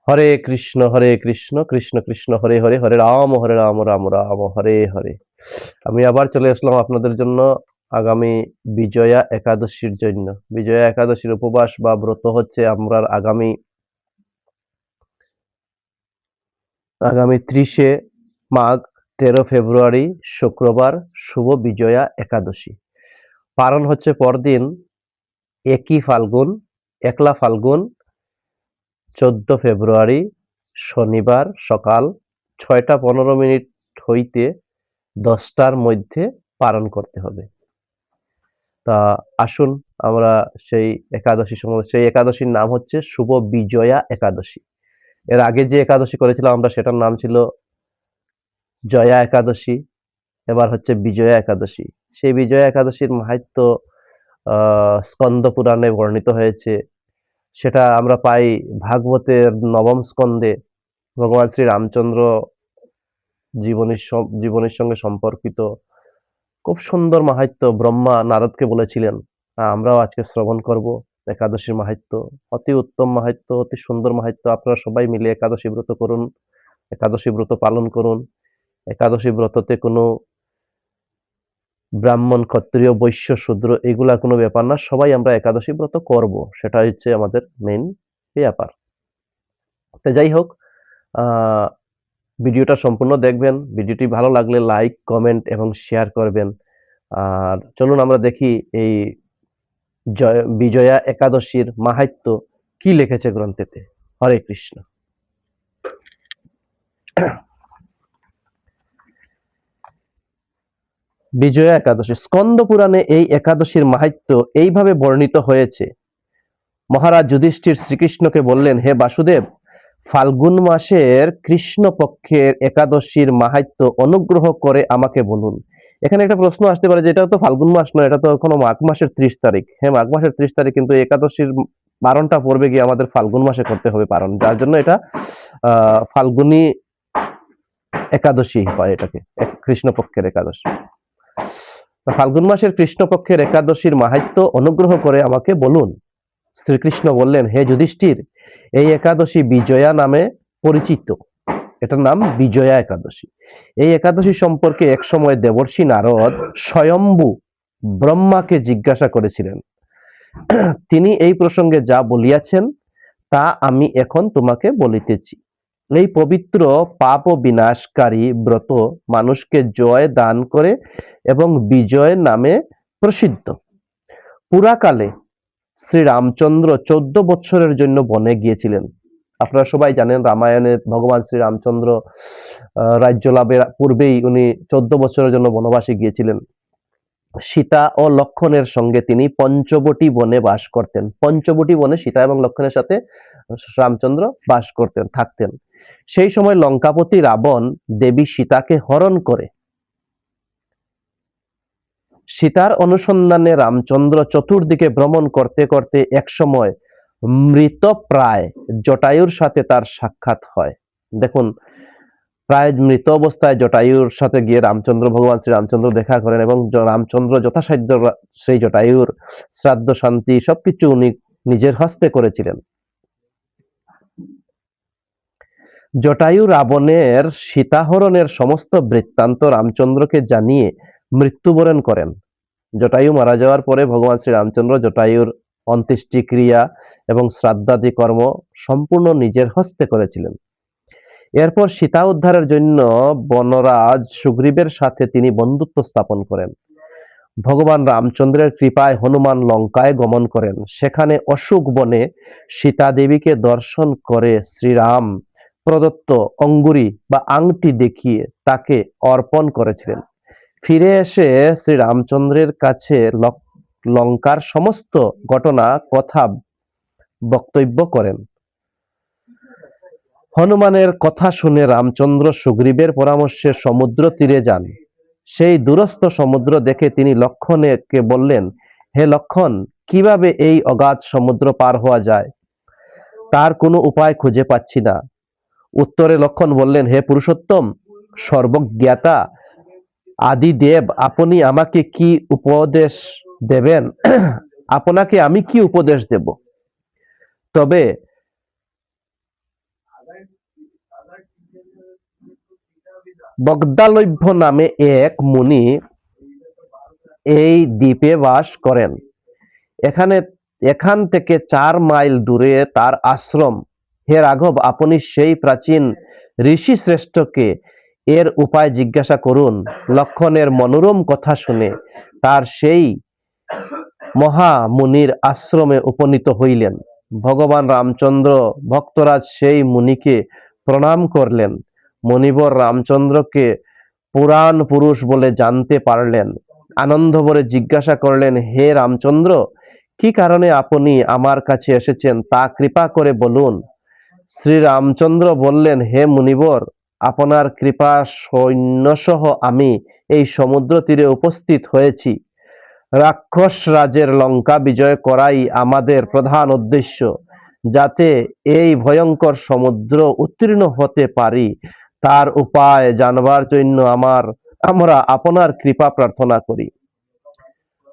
হরে কৃষ্ণ কৃষ্ণ কৃষ্ণ হরে হরে, হরে রাম রাম রাম হরে হরে। আমি আবার চলে আসলাম আপনাদের জন্য আগামী বিজয়া একাদশীর জন্য। বিজয়া একাদশীর উপবাস বা ব্রত হচ্ছে আমরা আগামী 30শে মাঘ, 13 ফেব্রুয়ারি শুক্রবার, শুভ বিজয়া একাদশী। পারণ হচ্ছে পরদিন একই ফাল্গুন, একলা ফাল্গুন, 14 ফেব্রুয়ারি শনিবার সকাল 6টা 15 মিনিট হইতে 10টার মধ্যে পালন করতে হবে। তা আসুন আমরা সেই একাদশী সম্বন্ধে, সেই একাদশীর নাম হচ্ছে শুভ বিজয়া একাদশী। এর আগে যে একাদশী করেছিলাম আমরা সেটার নাম ছিল জয়া একাদশী, এবার হচ্ছে বিজয়া একাদশী। সেই বিজয়া একাদশীর মাহাত্ম্য স্কন্দ পুরাণে বর্ণিত হয়েছে। সেটা আমরা পাই ভাগবতের 9ম স্কন্ধে। ভগবান শ্রী রামচন্দ্র জীবনের সঙ্গে সম্পর্কিত খুব সুন্দর মাহাত্ম্য ব্রহ্মা নারদকে বলেছিলেন। আমরাও আজকে শ্রবণ করব একাদশীর মাহাত্ম্য। অতি উত্তম মাহাত্ম্য, অতি সুন্দর মাহাত্ম্য। আপনারা সবাই মিলে একাদশী ব্রত করুন, একাদশী ব্রত পালন করুন। একাদশী ব্রততে কোনো ব্রাহ্মণ, ক্ষত্রিয়, বৈশ্য, শূদ্র এগুলা কোনো ব্যাপার না। সবাই আমরা একাদশী ব্রত করব, সেটা হচ্ছে আমাদের মেইন ব্যাপার। তো যাই হোক, ভিডিওটা সম্পূর্ণ দেখবেন। ভিডিওটি ভালো লাগলে লাইক, কমেন্ট এবং শেয়ার করবেন। আর চলুন আমরা দেখি এই বিজয়া একাদশীর মাহাত্ম্য কি লিখেছে গ্রন্থেতে। হরে কৃষ্ণ। বিজয়া একাদশী স্কন্দ পুরাণে এই একাদশীর মাহাত্ম্য এইভাবে বর্ণিত হয়েছে। মহারাজ যুধিষ্ঠির শ্রীকৃষ্ণকে বললেন, হে বাসুদেব, ফাল্গুন মাসের কৃষ্ণ পক্ষের একাদশীর মাহাত্ম্য অনুগ্রহ করে আমাকে বলুন। এখানে একটা প্রশ্ন আসতে পারে যে এটা তো ফাল্গুন মাস নয়, এটা তো এখনো মাঘ মাসের 30 তারিখ। হ্যাঁ, মাঘ মাসের 30 তারিখ, কিন্তু একাদশীর পারণটা পড়বে গিয়ে আমাদের ফাল্গুন মাসে করতে হবে পারণ, যার জন্য এটা ফাল্গুনী একাদশী হয়। এটাকে কৃষ্ণপক্ষের একাদশী। ফাল্গুন মাসের কৃষ্ণপক্ষের একাদশীর মাহাত্ম্য অনুগ্রহ করে আমাকে বলুন। শ্রীকৃষ্ণ বললেন, হে যুধিষ্ঠির, এই একাদশী বিজয়া নামে পরিচিত। এটার নাম বিজয়া একাদশী। এই একাদশী সম্পর্কে এক সময় দেবর্ষি নারদ স্বয়ম্ভু ব্রহ্মাকে জিজ্ঞাসা করেছিলেন। তিনি এই প্রসঙ্গে যা বলিয়াছেন তা আমি এখন তোমাকে বলিতেছি। এই পবিত্র পাপ বিনাশকারী ব্রত মানুষকে জয় দান করে এবং বিজয় নামে প্রসিদ্ধ। পুরাকালে শ্রী রামচন্দ্র 14 বছরের জন্য বনে গিয়েছিলেন। আপনারা সবাই জানেন, রামায়ণে ভগবান শ্রী রামচন্দ্র রাজ্য লাভের পূর্বেই উনি 14 বছরের জন্য বনবাসে গিয়েছিলেন। সীতা ও লক্ষণের সঙ্গে তিনি পঞ্চবটি বনে বাস করতেন। পঞ্চবটি বনে সীতা এবং লক্ষণের সাথে রামচন্দ্র বাস করতেন, থাকতেন। সেই সময় লঙ্কাপতি রাবণ দেবী সীতাকে হরণ করে। সীতার অনুসন্ধানে রামচন্দ্র চতুর্দিকে ভ্রমণ করতে করতে এক সময় মৃতপ্রায় জটায়ুর সাথে তার সাক্ষাৎ হয়। দেখুন, প্রায় মৃত অবস্থায় জটায়ুর সাথে গিয়ে ভগবান শ্রী রামচন্দ্র দেখা করেন এবং রামচন্দ্র যথাসাধ্য সেই জটায়ুর শ্রাদ্ধ শান্তি সবকিছু উনি নিজের হস্তে করেছিলেন। জটায়ু রাবণের সীতাহরণের সমস্ত বৃত্তান্ত রামচন্দ্রকে জানিয়ে মৃত্যুবরণ করেন। জটায়ু মারা যাওয়ার পরে ভগবান শ্রী রামচন্দ্র জটায়ুর অন্ত্যেষ্টিক্রিয়া এবং শ্রাদ্ধাদি কর্ম সম্পূর্ণ নিজের হস্তে করেছিলেন। এরপর সীতা উদ্ধারের জন্য বনরাজ সুগ্রীবের সাথে তিনি বন্ধুত্ব স্থাপন করেন। ভগবান রামচন্দ্রের কৃপায় হনুমান লঙ্কায় গমন করেন। সেখানে অশোক বনে সীতা দেবীকে দর্শন করে শ্রীরাম প্রদত্ত অঙ্গুরি বা আংটি দেখিয়ে তাকে অর্পণ করেছিলেন। ফিরে এসে শ্রী রামচন্দ্রের কাছে লঙ্কার সমস্ত ঘটনা কথা বক্তব্য করেন। হনুমানের কথা শুনে রামচন্দ্র সুগ্রীবের পরামর্শে সমুদ্র তীরে যান। সেই দূরস্থ সমুদ্র দেখে তিনি লক্ষণকে বললেন, হে লক্ষণ, কিভাবে এই অগাধ সমুদ্র পার হওয়া যায় তার কোনো উপায় খুঁজে পাচ্ছি না। উত্তরে লক্ষণ বললেন, হে পুরুষোত্তম, সর্বজ্ঞাতা আদিদেব, আপনি আমাকে কি উপদেশ দেবেন? আপনাকে আমি কি উপদেশ দেব? তবে বগদালভ্য নামে এক মুনি এই দ্বীপে বাস করেন। এখান থেকে 4 মাইল দূরে তার আশ্রম। হে রাঘব, আপনি সেই প্রাচীন ঋষি শ্রেষ্ঠকে এর উপায় জিজ্ঞাসা করুন। লক্ষণের মনোরম কথা শুনে তার সেই মহামুনির আশ্রমে উপনীত হইলেন। ভগবান রামচন্দ্র ভক্তরাজ সেই মুনিকে প্রণাম করলেন। মণিবর রামচন্দ্রকে পুরাণ পুরুষ বলে জানতে পারলেন। আনন্দ ভরে জিজ্ঞাসা করলেন, হে রামচন্দ্র, কি কারণে আপনি আমার কাছে এসেছেন তা কৃপা করে বলুন। শ্রী রামচন্দ্র বললেন, হে মুনিবর, আপনার কৃপা সৈন্যসহ আমি এই সমুদ্র তীরে উপস্থিত হয়েছি। রাক্ষস রাজের লঙ্কা বিজয় করাই আমাদের প্রধান উদ্দেশ্য। যাতে এই ভয়ঙ্কর সমুদ্র উত্তীর্ণ হতে পারি তার উপায় জানবার জন্য আমরা আপনার কৃপা প্রার্থনা করি।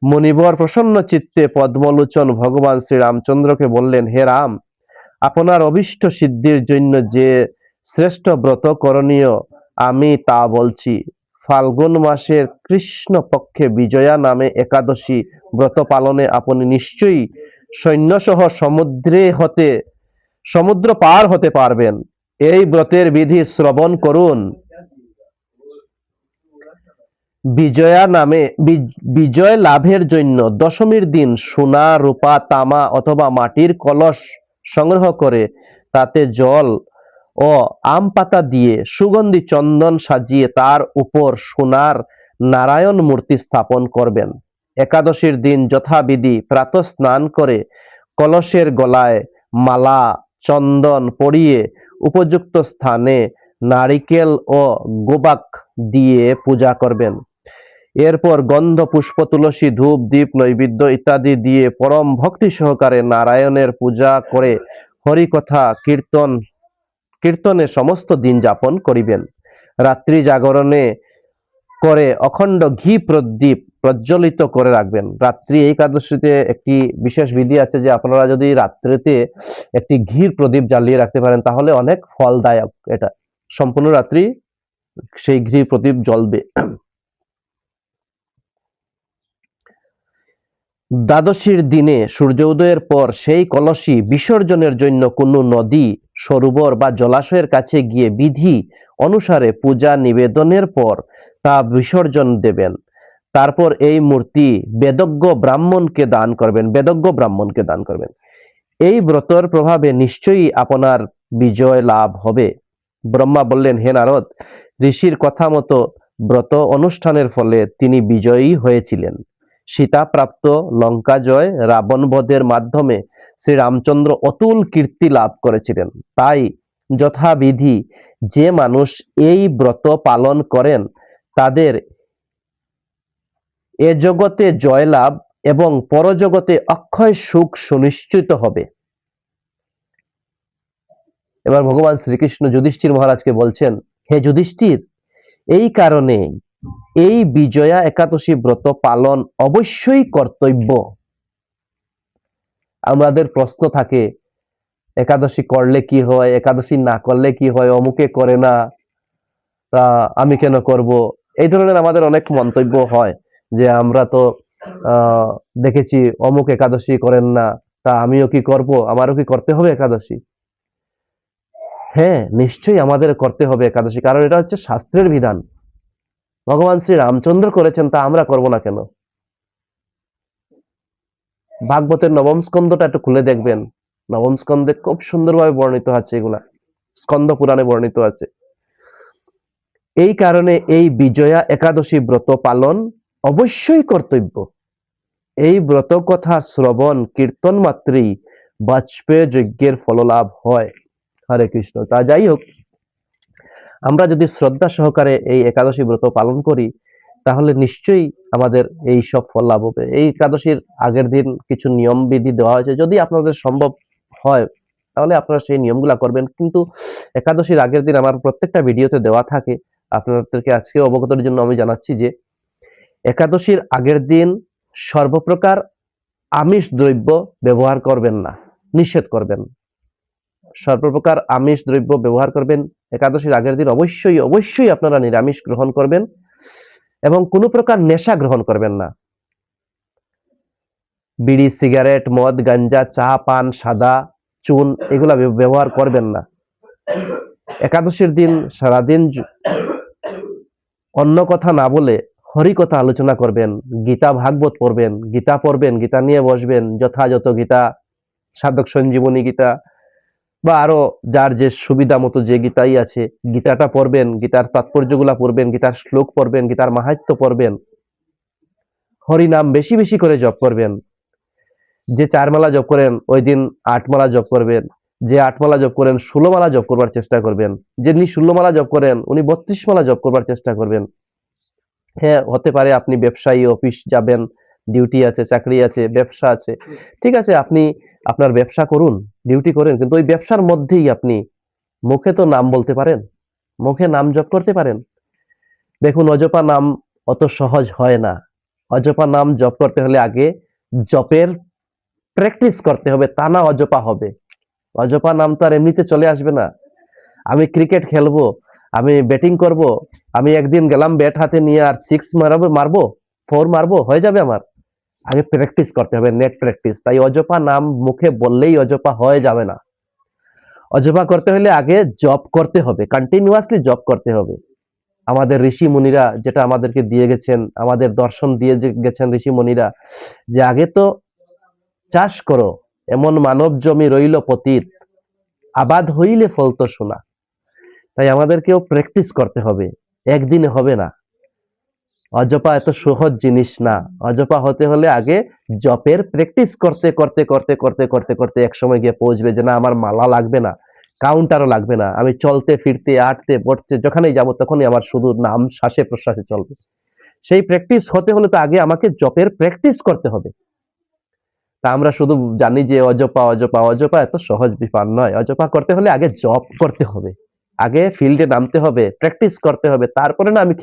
মুনিবর প্রসন্ন চিত্তে পদ্মলোচন ভগবান শ্রী রামচন্দ্রকে বললেন, হে রাম, আপনার অভীষ্ট সিদ্ধির জন্য যে শ্রেষ্ঠ ব্রত করণীয় আমি তা বলছি। ফাল্গুন মাসের কৃষ্ণ পক্ষে বিজয়া নামে একাদশী ব্রত পালনে আপনি নিশ্চয়ই সৈন্যসহ সমুদ্র পার হতে পারবেন। এই ব্রতের বিধি শ্রবণ করুন। বিজয় লাভের জন্য দশমীর দিন সোনা, রূপা, তামা অথবা মাটির কলস সংগ্রহ করে তাতে জল ও আম পাতা দিয়ে সুগন্ধি চন্দন সাজিয়ে তার উপর সোনার নারায়ণ মূর্তি স্থাপন করবেন। একাদশীর দিন যথাবিধি প্রাতঃ স্নান করে কলসের গলায় মালা চন্দন পরিয়ে উপযুক্ত স্থানে নারিকেল ও গোবাক দিয়ে পূজা করবেন। এরপর গন্ধ, পুষ্প, তুলসী, ধূপ, দীপ, নৈবেদ্য ইত্যাদি দিয়ে পরম ভক্তি সহকারে নারায়ণের পূজা করে হরিকথা কীর্তনে সমস্ত দিন যাপন করিবেন। রাত্রি জাগরণে করে অখণ্ড ঘি প্রদীপ প্রজ্বলিত করে রাখবেন। রাত্রি একাদশীতে একটি বিশেষ বিধি আছে যে আপনারা যদি রাত্রিতে একটি ঘির প্রদীপ জ্বালিয়ে রাখতে পারেন তাহলে অনেক ফলদায়ক। এটা সম্পূর্ণ রাত্রি সেই ঘি প্রদীপ জ্বলবে। দ্বাদশীর দিনে সূর্য উদয়ের পর সেই কলসি বিসর্জনের জন্য কোনো নদী, সরোবর বা জলাশয়ের কাছে গিয়ে বিধি অনুসারে পূজা নিবেদনের পর তা বিসর্জন দেবেন। তারপর এই মূর্তি বেদজ্ঞ ব্রাহ্মণকে দান করবেন। এই ব্রতর প্রভাবে নিশ্চয়ই আপনার বিজয় লাভ হবে। ব্রহ্মা বললেন, হে নারদ, ঋষির কথা মতো ব্রত অনুষ্ঠানের ফলে তিনি বিজয়ী হয়েছিলেন। সীতা প্রাপ্ত, লঙ্কা জয়, রাবণ বধের মাধ্যমে শ্রী রামচন্দ্র অতুল কীর্তি লাভ করেছিলেন। তাই যথাবিধি যে মানুষ এই ব্রত পালন করেন তাদের এ জগতে জয়লাভ এবং পরজগতে অক্ষয় সুখ সুনিশ্চিত হবে। এবার ভগবান শ্রীকৃষ্ণ যুধিষ্ঠির মহারাজকে বলছেন, হে যুধিষ্ঠির, এই কারণে এই বিজয়া একাদশী ব্রত পালন অবশ্যই কর্তব্য। আমাদের প্রশ্ন থাকে, একাদশী করলে কি হয়, একাদশী না করলে কি হয়, অমুকে করে না, তা আমি কেন করব? এই ধরনের আমাদের অনেক মন্তব্য হয় যে আমরা তো দেখেছি অমুক একাদশী করেন না, তা আমিও কি করব, আমারও কি করতে হবে একাদশী? হ্যাঁ, নিশ্চয়ই আমাদের করতে হবে একাদশী, কারণ এটা হচ্ছে শাস্ত্রের বিধান। ভগবান শ্রী রামচন্দ্র করেছেন, তা আমরা করব না কেন? ভাগবতের নবম স্কন্ধটা একটু খুলে দেখবেন। নবম স্কন্ধে খুব সুন্দরভাবে বর্ণিত আছে, এগুলা স্কন্ধ পুরাণে বর্ণিত আছে। এই কারণে এই বিজয়া একাদশী ব্রত পালন অবশ্যই কর্তব্য। এই ব্রত কথা শ্রবণ কীর্তন মাত্রেই বাজপেয় যজ্ঞের ফললাভ হয়। হরে কৃষ্ণ। তা যাই হোক, আমরা যদি শ্রদ্ধা সহকারে এই একাদশী ব্রত পালন করি তাহলে নিশ্চয়ই আমাদের এই সব ফল লাভ হবে। এই একাদশীর আগের দিন কিছু নিয়ম বিধি দেওয়া হয়েছে, যদি আপনাদের সম্ভব হয় তাহলে আপনারা সেই নিয়মগুলা করবেন। কিন্তু একাদশীর আগের দিন আমার প্রত্যেকটা ভিডিওতে দেওয়া থাকে, আপনাদেরকে আজকে অবগতের জন্য আমি জানাচ্ছি যে একাদশীর আগের দিন সর্বপ্রকার আমিষ দ্রব্য ব্যবহার করবেন না, নিষেধ করবেন। সর্বপ্রকার আমিষ দ্রব্য ব্যবহার করবেন। একাদশীর আগের দিন অবশ্যই অবশ্যই আপনারা নিরামিষ গ্রহণ করবেন এবং কোনো প্রকার নেশা গ্রহণ করবেন না। বিড়ি, সিগারেট, মদ, গাঞ্জা, চা পান, সাদা চুন এগুলা ব্যবহার করবেন না। একাদশীর দিন সারাদিন অন্য কথা না বলে হরি কথা আলোচনা করবেন, গীতা ভাগবত পড়বেন, গীতা নিয়ে বসবেন, যথাযথ গীতা, সাধক সঞ্জীবনী গীতা বা আরো যার যে সুবিধা মতো যে গীতাই আছে গীতাটা পড়বেন, গীতার তাৎপর্যগুলা পড়বেন, গীতার শ্লোক পড়বেন, গীতার মাহাত্ম্য পড়বেন, হরি নাম বেশি বেশি করে জপ করবেন। যে 4 মালা জপ করেন ওই দিন 8 মালা জপ করবেন, যে 8 মালা জপ করেন 16 মালা জপ করবার চেষ্টা করবেন, যিনি 16 মালা জপ করেন উনি 32 মালা জপ করবার চেষ্টা করবেন। হ্যাঁ, হতে পারে আপনি ব্যবসায়ী, অফিস যাবেন, ডিউটি আছে, চাকরি আছে, ব্যবসা আছে, ঠিক আছে, আপনি আপনার ব্যবসা করুন, ডিউটি করেন, কিন্তু ওই ব্যবসার মধ্যেই আপনি মুখে তো নাম বলতে পারেন, মুখে নাম জপ করতে পারেন। দেখুন, অজপা নাম অত সহজ হয় না। অজপা নাম জপ করতে হলে আগে জপের প্র্যাকটিস করতে হবে, তা না অজপা হবে। অজপা নাম তো আর এমনিতে চলে আসবে না। আমি ক্রিকেট খেলবো, আমি ব্যাটিং করব, আমি একদিন গেলাম ব্যাট হাতে নিয়ে আর 6 মারবো 4 মারবো, হয়ে যাবে আমার? আগে প্র্যাকটিস করতে হবে, নেট প্র্যাকটিস। তাই অজপা নাম মুখে বললেই অজপা হয়ে যাবে না। অজপা করতে হলে আগে জপ করতে হবে, কন্টিনিউয়াসলি জপ করতে হবে। আমাদের ঋষি মুনিরা যেটা আমাদেরকে দিয়ে গেছেন, আমাদের দর্শন দিয়ে গেছেন ঋষি মুনিরা, যে আগে তো চাষ করো, এমন মানব জমি রইল পতিত, আবাদ হইলে ফলতো সোনা। তাই আমাদেরকেও প্র্যাকটিস করতে হবে, একদিনে হবে না। অজপা এত সহজ জিনিস না। অজপা হতে হলে আগে জপের প্র্যাকটিস করতে করতে করতে করতে করতে করতে এক সময় গিয়ে পৌঁছবে যে না, আমার মালা লাগবে না, কাউন্টারও লাগবে না, আমি চলতে ফিরতে আটতে পড়তে যখনই যাব তখনই আমার শুধু নাম শ্বাসে প্রশ্বাসে চলবে। সেই প্র্যাকটিস হতে হলে তো আগে আমাকে জপের প্র্যাকটিস করতে হবে। তা আমরা শুধু জানি যে অজপা অজপা অজপা, এত সহজ ব্যাপার নয়। অজপা করতে হলে আগে জপ করতে হবে, আগে ফিল্ডে নামতে হবে, প্র্যাকটিস করতে হবে, তারপরে না আমি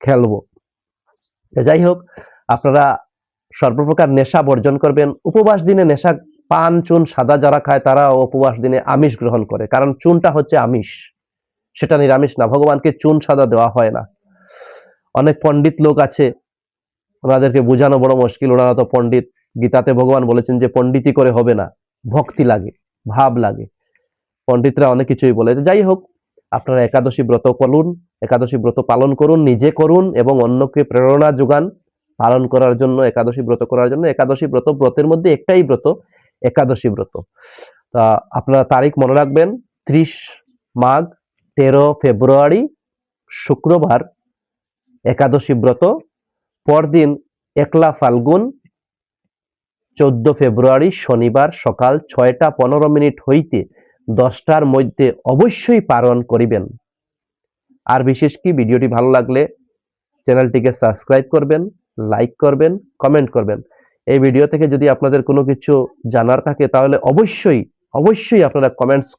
খেলবো। যাই হোক, আপনারা সর্বপ্রকার নেশা বর্জন করবেন। উপবাস দিনে নেশা, পান চুন সাদা যারা খায় তারা উপবাস দিনে আমিষ গ্রহণ করে, কারণ চুনটা হচ্ছে আমিষ, সেটা নিরামিষ না। ভগবানকে চুন সাদা দেওয়া হয় না। অনেক পণ্ডিত লোক আছে, ওনাদেরকে বোঝানো বড় মুশকিল, ওনারা তো পণ্ডিত। গীতাতে ভগবান বলেছেন যে পণ্ডিতি করে হবে না, ভক্তি লাগে, ভাব লাগে। পণ্ডিতরা অনেক কিছুই বলে। যাই হোক, আপনারা একাদশী ব্রত পালন, একাদশী ব্রত পালন করুন, নিজে করুন এবং অন্যকে প্রেরণা যোগান পালন করার জন্য, একাদশী ব্রত করার জন্য। একাদশী ব্রত, ব্রতের মধ্যে একটাই ব্রত একাদশী ব্রত। তা আপনারা তারিখ মনে রাখবেন, 30 মাঘ, 13 ফেব্রুয়ারি শুক্রবার একাদশী ব্রত, পরদিন 1লা ফাল্গুন 14 ফেব্রুয়ারি শনিবার সকাল 6টা 15 হইতে 10টার মধ্যে অবশ্যই পালন করিবেন। আর বিশেষ কি, ভিডিওটি ভালো লাগলে চ্যানেলটিকে সাবস্ক্রাইব করবেন, লাইক করবেন, কমেন্ট করবেন। এই ভিডিও থেকে যদি আপনাদের কোনো কিছু জানার থাকে তাহলে অবশ্যই অবশ্যই আপনারা কমেন্টস